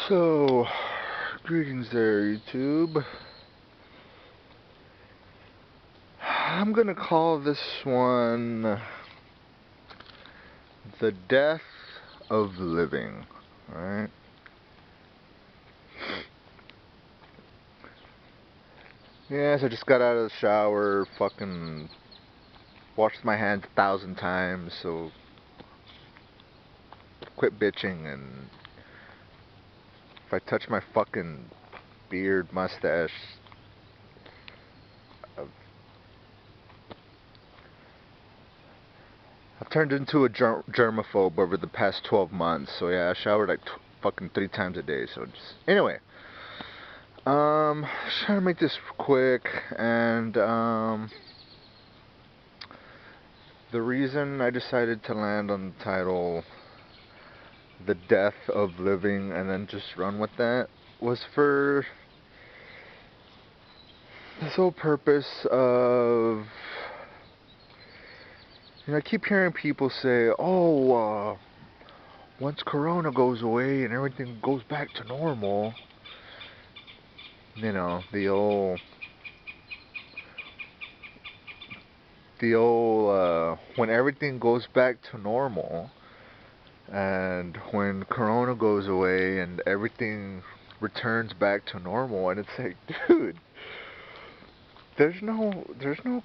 So, greetings there, YouTube. I'm gonna call this one The Death of Living, alright? Yes, I just got out of the shower, fucking washed my hands 1,000 times, so quit bitching. And if I touch my fucking beard, mustache, I've turned into a germaphobe over the past 12 months. So yeah, I showered like fucking 3 times a day. So just anyway, just trying to make this quick. And the reason I decided to land on the title "The Death of Living" and then just run with that was for the sole purpose of, I keep hearing people say, "Oh, once Corona goes away and everything goes back to normal," you know, the old when everything goes back to normal, and when Corona goes away and everything returns back to normal. And it's like, dude, there's no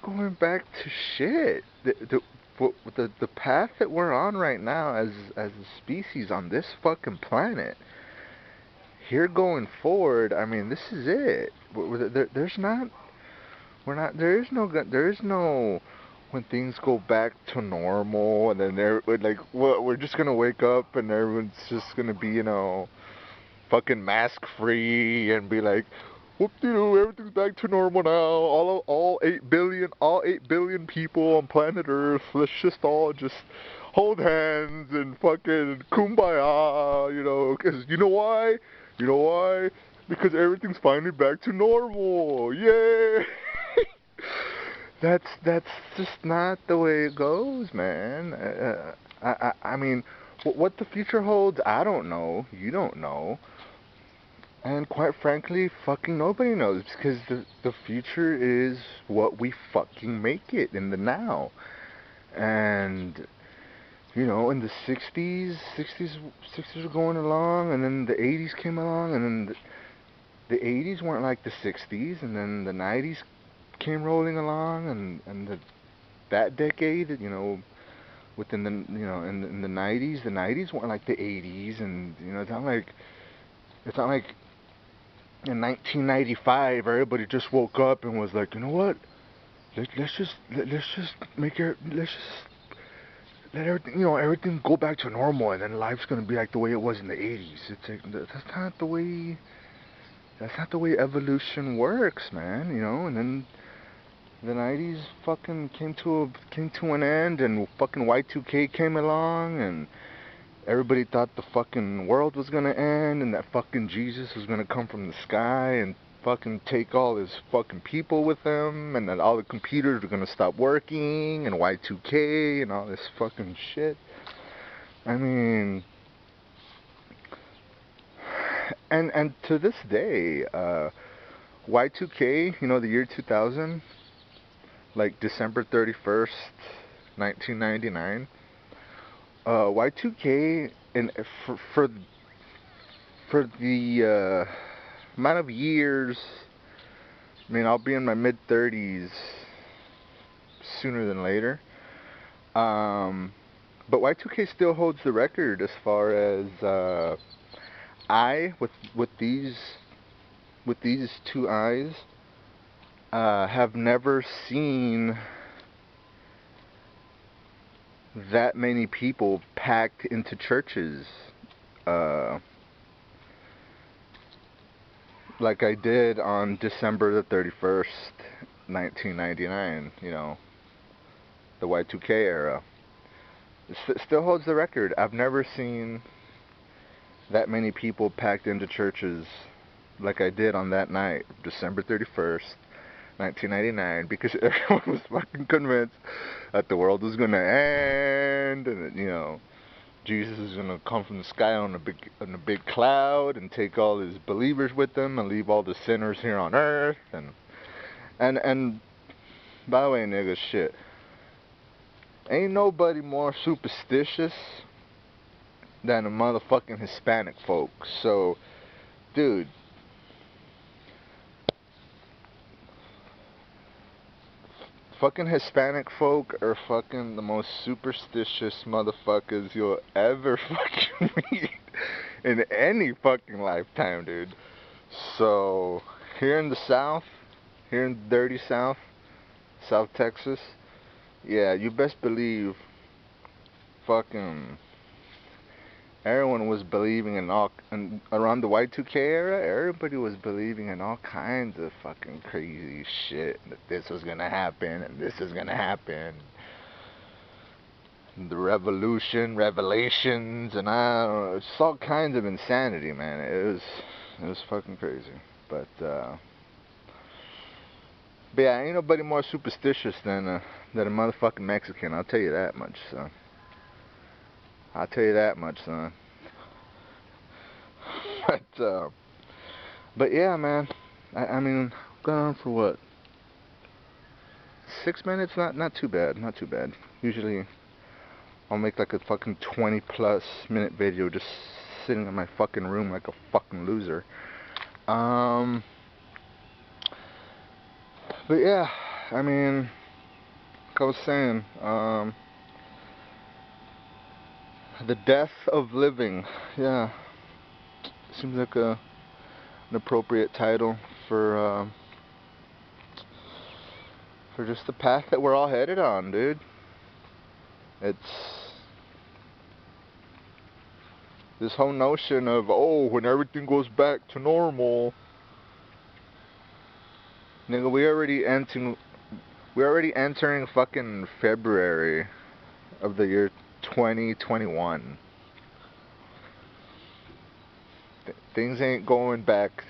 going back to shit. The path that we're on right now as a species on this fucking planet, here going forward, I mean, this is it. There is no when things go back to normal, and then we're just gonna wake up and everyone's just gonna be, fucking mask free and be like, whoop-de-doo, everything's back to normal now. All 8 billion people on planet Earth, let's just all just hold hands and fucking kumbaya, because you know why? You know why? Because everything's finally back to normal. Yay! That's just not the way it goes, man. I mean, what the future holds, I don't know. You don't know. And quite frankly, fucking nobody knows, because the future is what we fucking make it in the now. And, in the 60s were going along, and then the 80s came along, and then the 80s weren't like the 60s, and then the 90s came rolling along, and that decade, within in the 90s weren't like the 80s. And it's not like in 1995 everybody just woke up and was like, you know what, let's just let everything go back to normal, and then life's gonna be like the way it was in the 80s. It's like, that's not the way evolution works, man. And then the 90s fucking came to an end, and fucking Y2K came along, and everybody thought the fucking world was gonna end, and that fucking Jesus was gonna come from the sky and fucking take all his fucking people with him, and that all the computers were gonna stop working, and Y2K and all this fucking shit. I mean, and to this day, Y2K, the year 2000, like December 31st, 1999. Y2K, and for the amount of years, I mean, I'll be in my mid-30s sooner than later. But Y2K still holds the record as far as with these two eyes, have never seen that many people packed into churches, like I did on December the 31st, 1999, the Y2K era. It still holds the record. I've never seen that many people packed into churches like I did on that night, December 31st, 1999, because everyone was fucking convinced that the world was gonna end, and Jesus is gonna come from the sky on a big cloud and take all his believers with him and leave all the sinners here on earth. And by the way, nigga, shit, ain't nobody more superstitious than a motherfucking Hispanic folks. So, dude, fucking Hispanic folk are fucking the most superstitious motherfuckers you'll ever fucking meet in any fucking lifetime, dude. So, here in the South, here in dirty South, South Texas, yeah, you best believe fucking everyone was believing in all, and around the Y2K era, everybody was believing in all kinds of fucking crazy shit, that this was gonna happen, and this is gonna happen. The revolution, revelations, and I don't know, it's all kinds of insanity, man. It was fucking crazy. But yeah, ain't nobody more superstitious than a motherfucking Mexican, I'll tell you that much, son. I'll tell you that much, son. But yeah, man. I mean, going on for what? 6 minutes? Not too bad. Not too bad. Usually, I'll make like a fucking 20+ minute video just sitting in my fucking room like a fucking loser. But yeah, I mean, like I was saying, the death of living. Yeah, seems like an appropriate title for just the path that we're all headed on, dude. It's this whole notion of, oh, when everything goes back to normal. Nigga, we already entering fucking February of the year 2021. Things ain't going back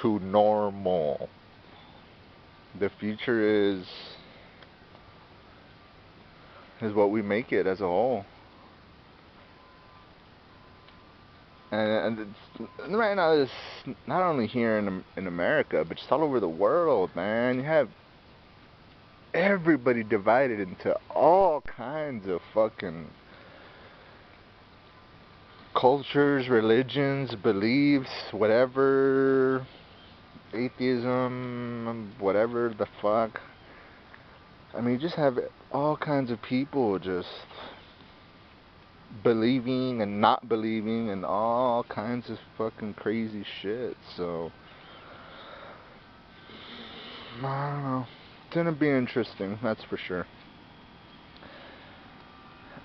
to normal. The future is what we make it as a whole. And it's, right now, it's not only here in America, but just all over the world, man. You have everybody divided into all kinds of fucking cultures, religions, beliefs, whatever, atheism, whatever the fuck. I mean, you just have all kinds of people just believing and not believing and all kinds of fucking crazy shit. So I don't know, it's gonna be interesting, that's for sure.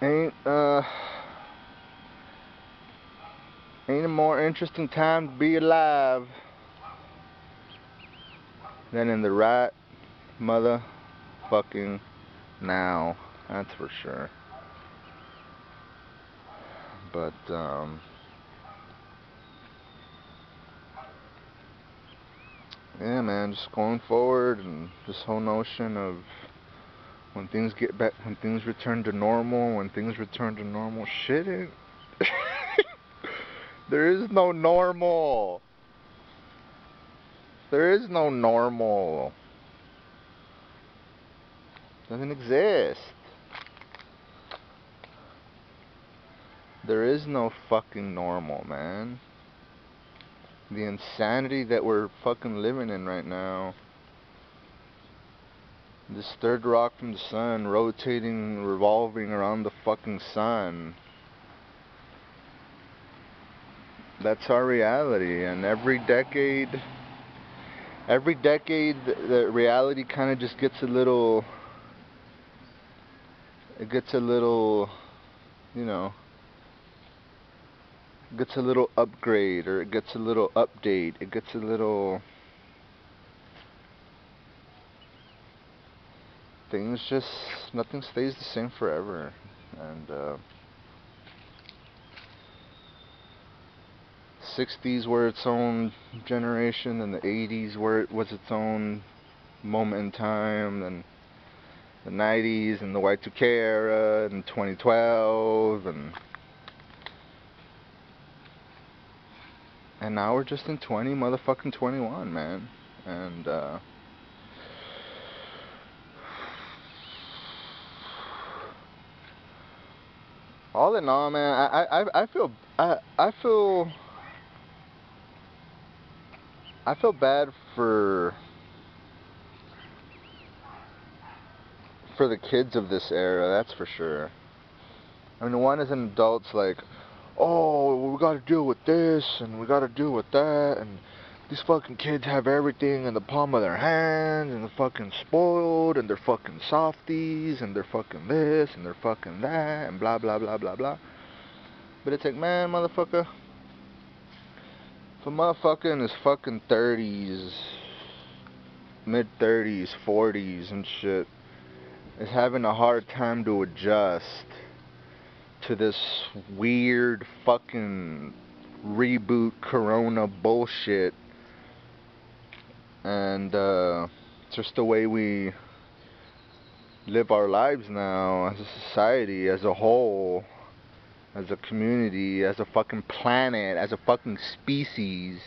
Ain't a more interesting time to be alive than in the right motherfucking now, that's for sure. But yeah, man, just going forward, and this whole notion of when things get back, when things return to normal, shit ain't there is no normal. There is no normal. Doesn't exist. There is no fucking normal, man. The insanity that we're fucking living in right now. This third rock from the sun, rotating, revolving around the fucking sun. That's our reality, and every decade, the reality kind of just gets a little, you know, gets a little upgrade, or it gets a little update, it gets a little, things just, nothing stays the same forever. And 60s were its own generation, and the 80s were it was its own moment in time, and the 90s and the Y2K era and 2012, and And now we're just in 21, man. And all in all, man, I feel bad for the kids of this era, that's for sure. I mean, one as an adult's like, oh, we gotta deal with this, and we gotta deal with that, and these fucking kids have everything in the palm of their hands, and they're fucking spoiled, and they're fucking softies, and they're fucking this, and they're fucking that, and blah, blah, blah, blah, blah. But it's like, man, motherfucker, if a motherfucker in his fucking 30s, mid-30s, 40s, and shit, is having a hard time to adjust to this weird fucking reboot corona bullshit, and it's just the way we live our lives now as a society, as a whole, as a community, as a fucking planet, as a fucking species.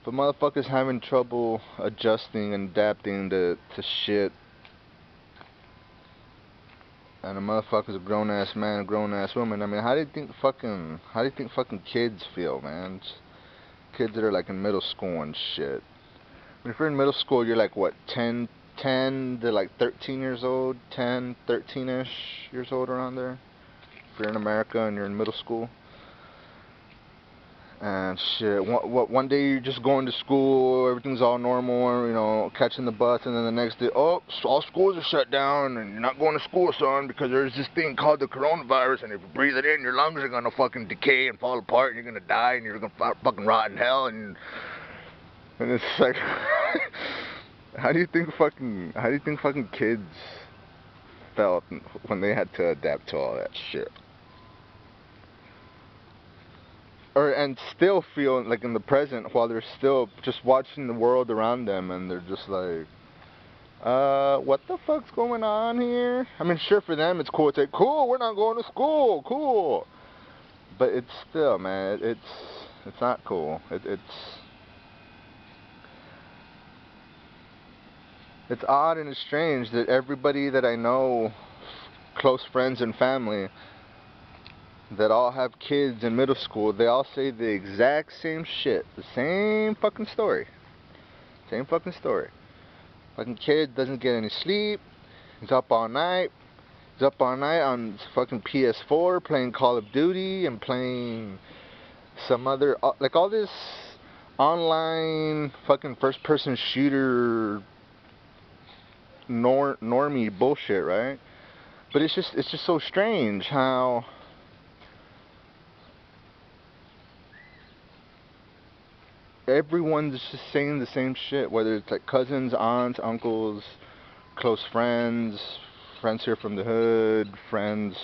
But motherfuckers having trouble adjusting and adapting to shit, and a motherfucker's a grown ass man, a grown ass woman. I mean, how do you think fucking kids feel, man? Just kids that are like in middle school and shit. I mean, if you're in middle school, you're like what, 10 to like 13 years old, 10, 13ish years old, around there. If you're in America and you're in middle school. And shit, one day you're just going to school, everything's all normal, you know, catching the bus, and then the next day, oh, all schools are shut down, and you're not going to school, son, because there's this thing called the coronavirus, and if you breathe it in, your lungs are gonna fucking decay and fall apart, and you're gonna die, and you're gonna fucking rot in hell, and it's like, how do you think fucking kids felt when they had to adapt to all that shit? And still feel like in the present, while they're still just watching the world around them, and they're just like, what the fuck's going on here? I mean, sure, for them it's cool. It's like, cool, we're not going to school, cool. But it's still, man, it's not cool. It's odd and it's strange that everybody that I know, close friends and family, that all have kids in middle school, they all say the exact same shit. The same fucking story. Same fucking story. Fucking kid doesn't get any sleep. He's up all night. He's up all night on fucking PS4 playing Call of Duty and playing some other, like all this online fucking first person shooter normie bullshit, right? But it's just so strange how everyone's just saying the same shit, whether it's like cousins, aunts, uncles, close friends, friends here from the hood, friends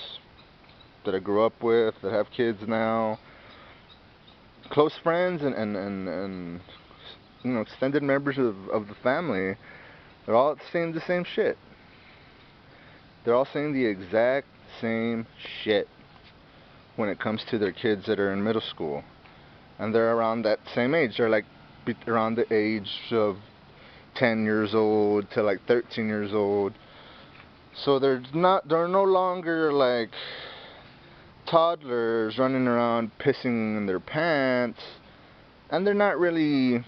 that I grew up with that have kids now, close friends and you know, extended members of the family. They're all saying the same shit. They're all saying the exact same shit when it comes to their kids that are in middle school. And they're around that same age. They're like around the age of 10 years old to like 13 years old. So they're no longer like toddlers running around pissing in their pants. And they're not really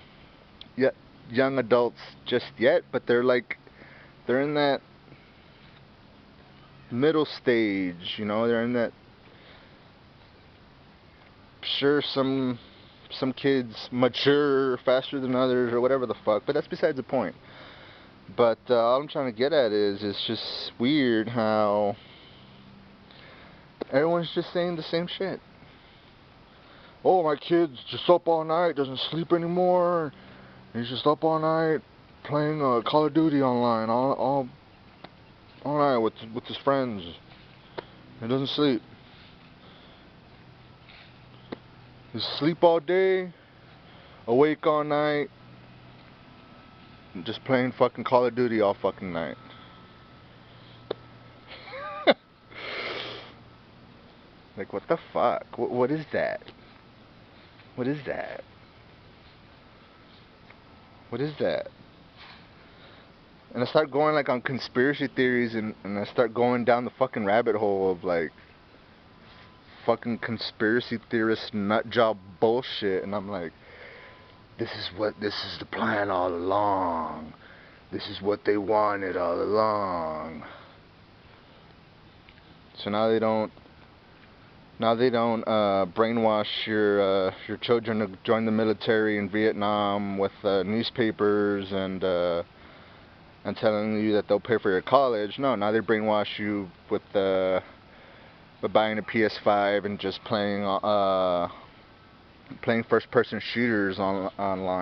yet young adults just yet, but they're in that middle stage, you know, they're in that, sure, some kids mature faster than others or whatever the fuck, but that's besides the point. But all I'm trying to get at is it's just weird how everyone's just saying the same shit. Oh, my kid's just up all night, doesn't sleep anymore. He's just up all night playing Call of Duty online all night with his friends. He doesn't sleep. He's asleep all day, awake all night, just playing fucking Call of Duty all fucking night. Like, what the fuck? What is that? What is that? What is that? And I start going like on conspiracy theories, and I start going down the fucking rabbit hole of like fucking conspiracy theorist nut job bullshit, and I'm like, this is the plan all along. This is what they wanted all along. So now they don't brainwash your children to join the military in Vietnam with newspapers and telling you that they'll pay for your college. No, now they brainwash you with buying a PS5 and just playing first-person shooters online.